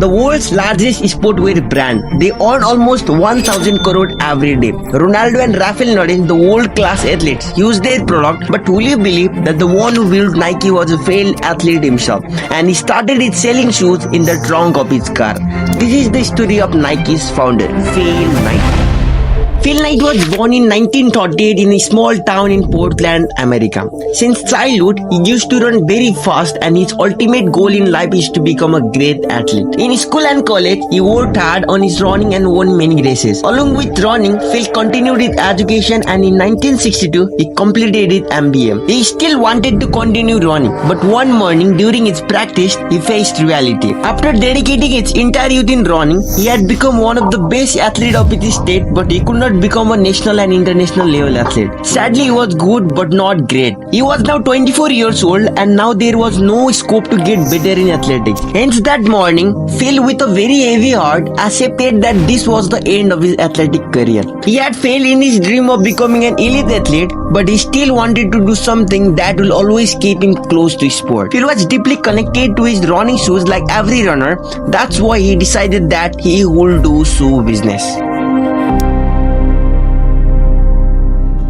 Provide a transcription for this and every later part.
the world's largest sportswear brand. They earn almost 1,000 crore every day. Ronaldo and Rafael Nadal, the world-class athletes, use their product, but truly believe that the one who built Nike was a failed athlete himself, and he started it selling shoes in the trunk of his car. This is the story of Nike's founder, Phil Knight. Phil Knight was born in 1938 in a small town in Portland, America. Since childhood, he used to run very fast, and his ultimate goal in life is to become a great athlete. In school and college, he worked hard on his running and won many races. Along with running, Phil continued his education, and in 1962, he completed his MBA. He still wanted to continue running, but one morning during his practice, he faced reality. After dedicating his entire youth in running, he had become one of the best athletes of his state, but he could not become a national and international level athlete. Sadly, he was good but not great. He was now 24 years old, and now there was no scope to get better in athletics. Hence that morning, Phil, with a very heavy heart, accepted that this was the end of his athletic career. He had failed in his dream of becoming an elite athlete, but he still wanted to do something that will always keep him close to sport. Phil was deeply connected to his running shoes like every runner. That's why he decided that he would do shoe business.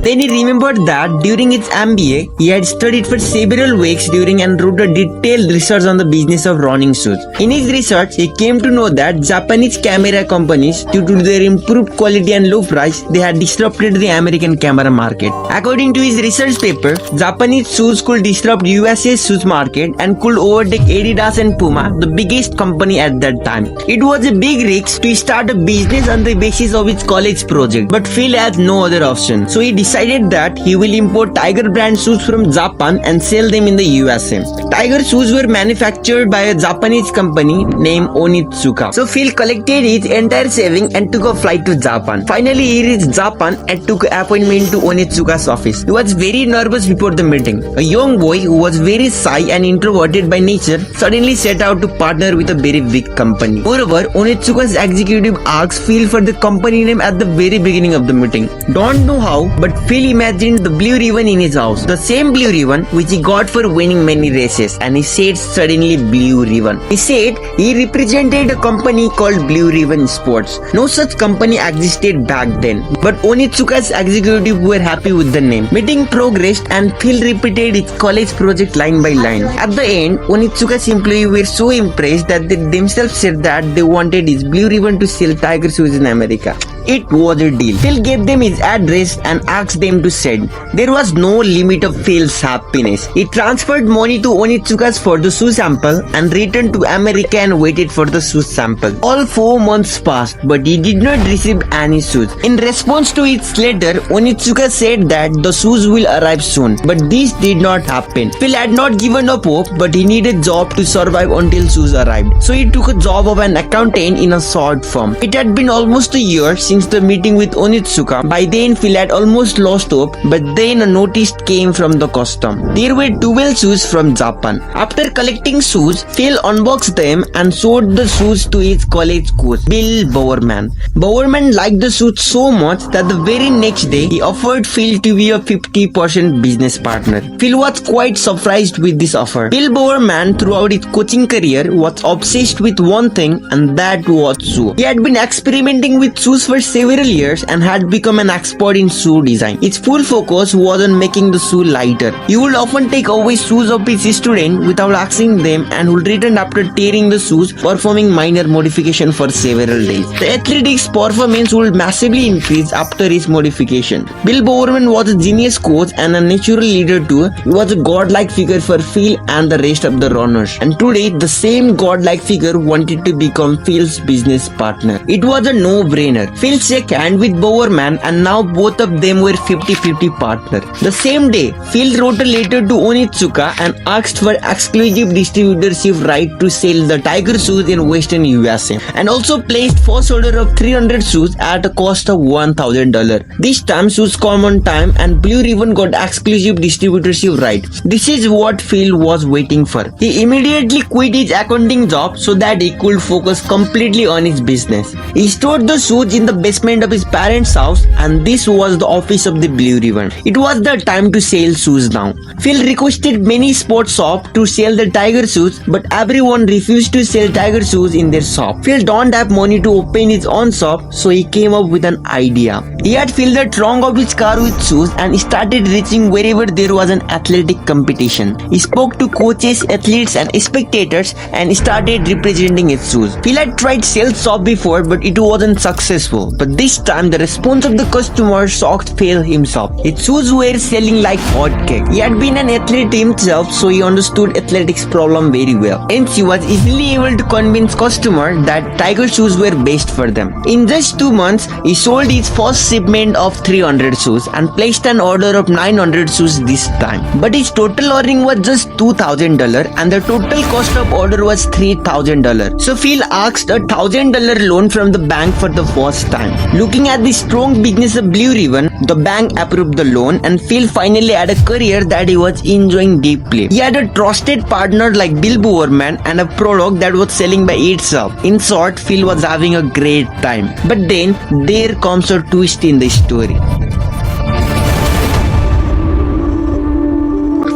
Then he remembered that during his MBA, he had studied for several weeks and wrote a detailed research on the business of running shoes. In his research, he came to know that Japanese camera companies, due to their improved quality and low price, they had disrupted the American camera market. According to his research paper, Japanese shoes could disrupt USA's shoes market and could overtake Adidas and Puma, the biggest company at that time. It was a big risk to start a business on the basis of his college project, but Phil had no other option. So he decided that he will import Tiger brand shoes from Japan and sell them in the USA. Tiger shoes were manufactured by a Japanese company named Onitsuka. So Phil collected his entire saving and took a flight to Japan. Finally, he reached Japan and took an appointment to Onitsuka's office. He was very nervous before the meeting. A young boy who was very shy and introverted by nature suddenly set out to partner with a very big company. Moreover, Onitsuka's executive asked Phil for the company name at the very beginning of the meeting. Don't know how, but Phil imagined the blue ribbon in his house, the same blue ribbon which he got for winning many races, and he said suddenly blue ribbon. He said he represented a company called Blue Ribbon Sports. No such company existed back then, but Onitsuka's executives were happy with the name. Meeting progressed and Phil repeated his college project line by line. At the end, Onitsuka's employees were so impressed that they themselves said that they wanted his blue ribbon to sell Tiger shoes in America. It was a deal. Phil gave them his address and asked them to send. There was no limit of Phil's happiness. He transferred money to Onitsuka's for the shoe sample and returned to America and waited for the shoe sample. All 4 months passed, but he did not receive any shoes. In response to its letter, Onitsuka said that the shoes will arrive soon, but this did not happen. Phil had not given up hope, but he needed a job to survive until shoes arrived. So he took a job of an accountant in a short firm. It had been almost a year since the meeting with Onitsuka. By then, Phil had almost lost hope, but then a notice came from the custom. There were 12 shoes from Japan. After collecting shoes, Phil unboxed them and showed the shoes to his college coach, Bill Bowerman. Bowerman liked the shoes so much that the very next day, he offered Phil to be a 50% business partner. Phil was quite surprised with this offer. Bill Bowerman, throughout his coaching career, was obsessed with one thing, and that was shoe. He had been experimenting with shoes for several years and had become an expert in shoe design. Its full focus was on making the shoe lighter. He would often take away shoes of his students without asking them and would return after tearing the shoes, performing minor modification for several days. The athletics performance would massively increase after his modification. Bill Bowerman was a genius coach and a natural leader too. He was a godlike figure for Phil and the rest of the runners. And today, the same godlike figure wanted to become Phil's business partner. It was a no-brainer. Phil shook hands with Bowerman, and now both of them were 50-50 partners. The same day, Phil wrote a letter to Onitsuka and asked for exclusive distributorship right to sell the Tiger shoes in Western USA, and also placed first order of 300 shoes at a cost of $1,000. This time, shoes come on time, and Blue Ribbon got exclusive distributorship right. This is what Phil was waiting for. He immediately quit his accounting job so that he could focus completely on his business. He stored the shoes in the basement of his parents' house, and this was the office of the Blue Ribbon. It was the time to sell shoes now. Phil requested many sports shops to sell the Tiger shoes, but everyone refused to sell Tiger shoes in their shop. Phil don't have money to open his own shop, so he came up with an idea. He had filled the trunk of his car with shoes and started reaching wherever there was an athletic competition. He spoke to coaches, athletes and spectators and started representing his shoes. Phil had tried sales shop before, but it wasn't successful. But this time the response of the customer shocked Phil himself. His shoes were selling like hotcake. He had been an athlete himself, so he understood athletics problem very well. Hence he was easily able to convince customers that Tiger shoes were best for them. In just 2 months, he sold his first shipment of 300 shoes and placed an order of 900 shoes this time. But his total earning was just $2,000 and the total cost of order was $3,000. So Phil asked a $1,000 loan from the bank for the first time. Looking at the strong business of Blue Ribbon, the bank approved the loan and Phil finally had a career that he was enjoying deeply. He had a trusted partner like Bill Bowerman and a product that was selling by itself. In short, Phil was having a great time. But then there comes a twist in the story.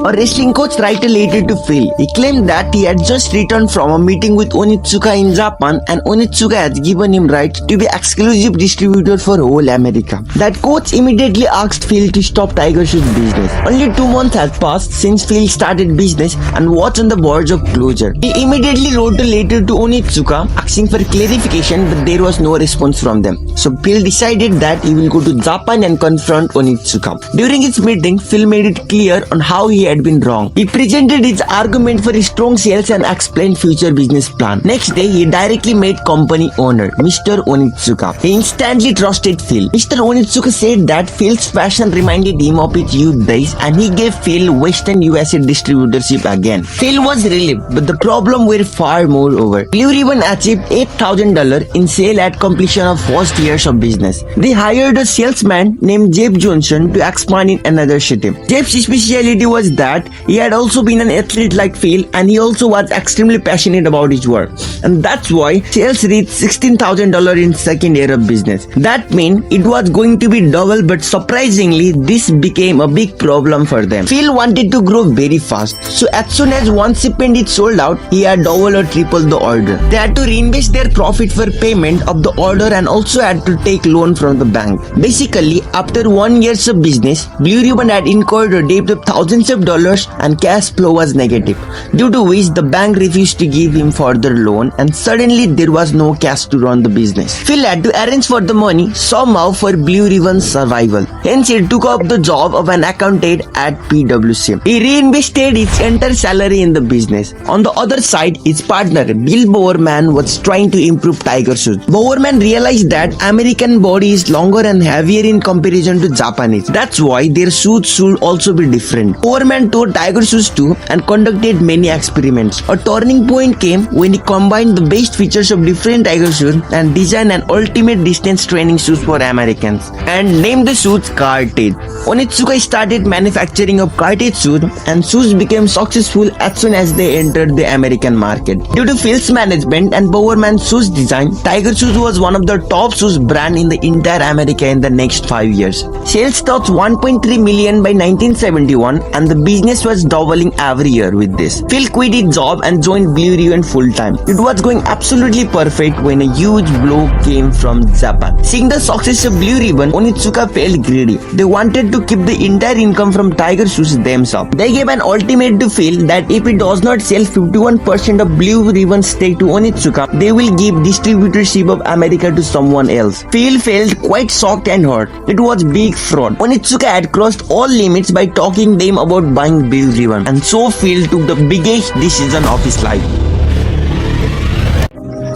A wrestling coach wrote a letter to Phil. He claimed that he had just returned from a meeting with Onitsuka in Japan and Onitsuka had given him right to be exclusive distributor for whole America. That coach immediately asked Phil to stop Tiger Shoes business. Only 2 months had passed since Phil started business and was on the verge of closure. He immediately wrote a letter to Onitsuka asking for clarification, but there was no response from them. So Phil decided that he will go to Japan and confront Onitsuka. During his meeting, Phil made it clear on how he had been wrong. He presented his argument for his strong sales and explained future business plan. Next day, he directly met company owner, Mr. Onitsuka. He instantly trusted Phil. Mr. Onitsuka said that Phil's passion reminded him of his youth days and he gave Phil Western USA distributorship again. Phil was relieved, but the problem were far more over. Blue Ribbon achieved $8,000 in sale at completion of first years of business. They hired a salesman named Jeff Johnson to expand in another city. Jeff's specialty was that he had also been an athlete like Phil and he also was extremely passionate about his work. And that's why sales reached $16,000 in second year of business. That meant it was going to be double, but surprisingly this became a big problem for them. Phil wanted to grow very fast. So as soon as one shipment is sold out, he had double or triple the order. They had to reinvest their profit for payment of the order and also had to take loan from the bank. Basically, after 1 year of business, Blue Ribbon had incurred a debt of thousands of dollars and cash flow was negative, due to which the bank refused to give him further loan and suddenly there was no cash to run the business. Phil had to arrange for the money somehow for Blue Ribbon's survival. Hence he took up the job of an accountant at PwC. He reinvested his entire salary in the business. On the other side, his partner Bill Bowerman was trying to improve Tiger Shoes. Bowerman realized that American body is longer and heavier in comparison to Japanese. That's why their shoes should also be different. Bowerman toured Tiger Shoes too and conducted many experiments. A turning point came when he combined the best features of different Tiger Shoes and designed an ultimate distance training shoes for Americans and named the shoes Cartage. Onitsuka started manufacturing of Cartage shoes and shoes became successful as soon as they entered the American market. Due to Phil's management and Bowerman's shoes design, Tiger Shoes was one of the top shoes brand in the entire America in the next 5 years. Sales touched 1.3 million by 1971 and the business was doubling every year with this. Phil quit his job and joined Blue Ribbon full time. It was going absolutely perfect when a huge blow came from Japan. Seeing the success of Blue Ribbon, Onitsuka felt greedy. They wanted to keep the entire income from Tiger Shoes themselves. They gave an ultimatum to Phil that if he does not sell 51% of Blue Ribbon's stake to Onitsuka, they will give distributorship of America to someone else. Phil felt quite shocked and hurt. It was big fraud. Onitsuka had crossed all limits by talking them about buying Blue Ribbon, and so Phil took the biggest decision of his life.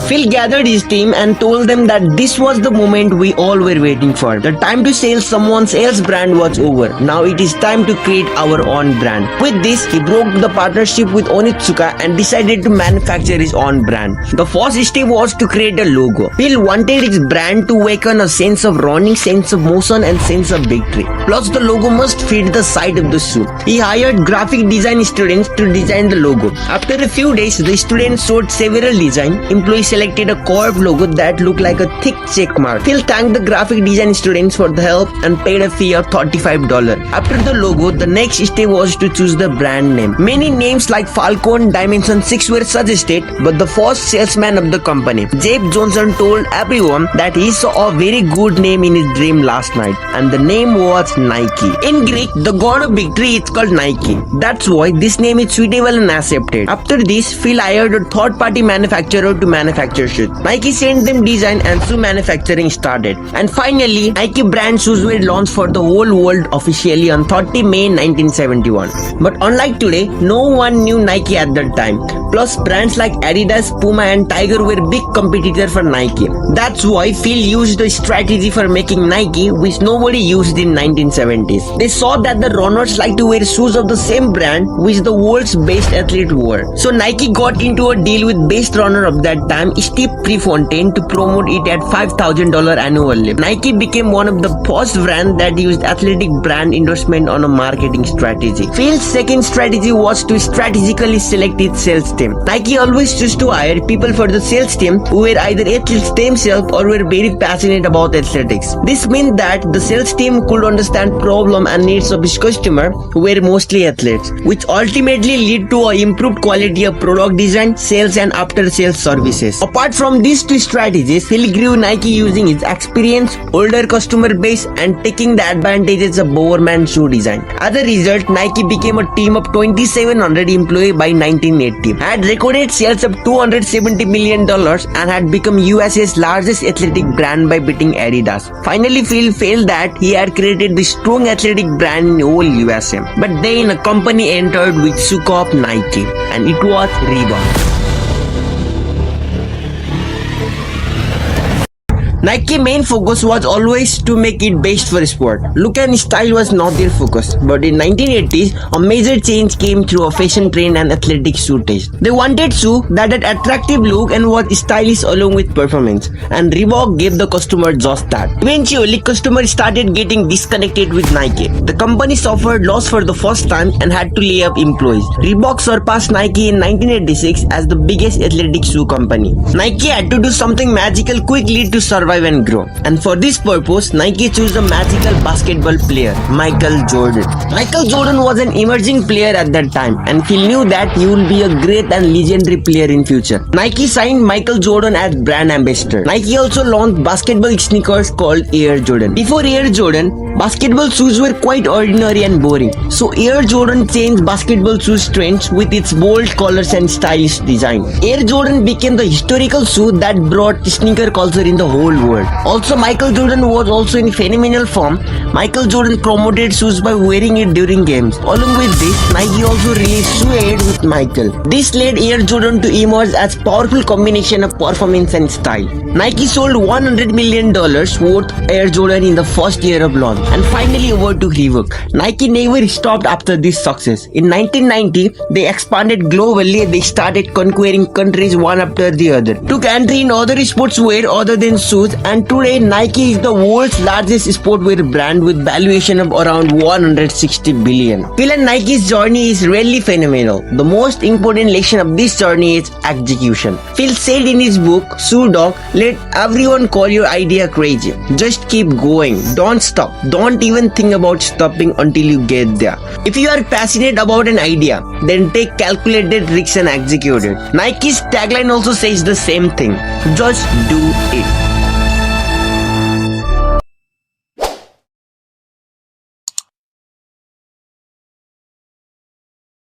Phil gathered his team and told them that this was the moment we all were waiting for. The time to sell someone else's brand was over. Now it is time to create our own brand. With this, he broke the partnership with Onitsuka and decided to manufacture his own brand. The first step was to create a logo. Phil wanted his brand to awaken a sense of running, sense of motion and sense of victory. Plus the logo must fit the side of the shoe. He hired graphic design students to design the logo. After a few days, the students showed several designs. Employees selected a curved logo that looked like a thick check mark. Phil thanked the graphic design students for the help and paid a fee of $35. After the logo, the next step was to choose the brand name. Many names like Falcon, Dimension 6 were suggested, but the first salesman of the company, Jeff Johnson, told everyone that he saw a very good name in his dream last night, and the name was Nike. In Greek, the god of victory is called Nike. That's why this name is suitable and accepted. After this, Phil hired a third-party manufacturer to manufacture shoes. Nike sent them design and shoe manufacturing started. And finally, Nike brand shoes were launched for the whole world officially on 30 May 1971. But unlike today, no one knew Nike at that time. Plus, brands like Adidas, Puma and Tiger were big competitors for Nike. That's why Phil used a strategy for making Nike which nobody used in 1970s. They saw that the runners like to wear shoes of the same brand which the world's best athlete wore. So Nike got into a deal with best runner of that time, Steve Prefontaine, to promote it at $5,000 annually. Nike became one of the first brands that used athletic brand endorsement on a marketing strategy. Phil's second strategy was to strategically select its sales team. Nike always chose to hire people for the sales team who were either athletes themselves or were very passionate about athletics. This meant that the sales team could understand problem and needs of its customer who were mostly athletes, which ultimately lead to an improved quality of product design, sales and after sales services. Apart from these two strategies, Phil grew Nike using its experience, older customer base and taking the advantages of Bowerman shoe design. As a result, Nike became a team of 2,700 employees by 1980, had recorded sales of $270 million and had become USA's largest athletic brand by beating Adidas. Finally, Phil felt that he had created the strong athletic brand in whole USA. But then a company entered which shook up Nike, and it was Reebok. Nike's main focus was always to make it best for sport. Look and style was not their focus, but in 1980s, a major change came through a fashion trend and athletic shoe taste. They wanted shoe that had attractive look and was stylish along with performance, and Reebok gave the customer just that. Eventually, customers started getting disconnected with Nike. The company suffered loss for the first time and had to lay off employees. Reebok surpassed Nike in 1986 as the biggest athletic shoe company. Nike had to do something magical quickly to survive and grow, and for this purpose Nike chose a magical basketball player, Michael Jordan. Michael Jordan was an emerging player at that time, and Phil knew that he would be a great and legendary player in future. Nike signed Michael Jordan as brand ambassador. Nike also launched basketball sneakers called Air Jordan. Before Air Jordan, basketball shoes were quite ordinary and boring, so Air Jordan changed basketball shoes trends with its bold colors and stylish design. Air Jordan became the historical shoe that brought sneaker culture in the whole world. Also, Michael Jordan was also in phenomenal form. Michael Jordan promoted shoes by wearing it during games. Along with this, Nike also released shoe aid with Michael. This led Air Jordan to emerge as powerful combination of performance and style. Nike sold $100 million worth Air Jordan in the first year of launch. And finally over to Reebok. Nike never stopped after this success. In 1990, they expanded globally. They started conquering countries one after the other, took entry in other sportswear other than shoes, and today Nike is the world's largest sportswear brand with valuation of around 160 billion. Phil and Nike's journey is really phenomenal. The most important lesson of this journey is execution. Phil said in his book, Shoe Dog, let everyone call your idea crazy. Just keep going. Don't stop. Don't even think about stopping until you get there. If you are passionate about an idea, then take calculated risks and execute it. Nike's tagline also says the same thing. Just do it.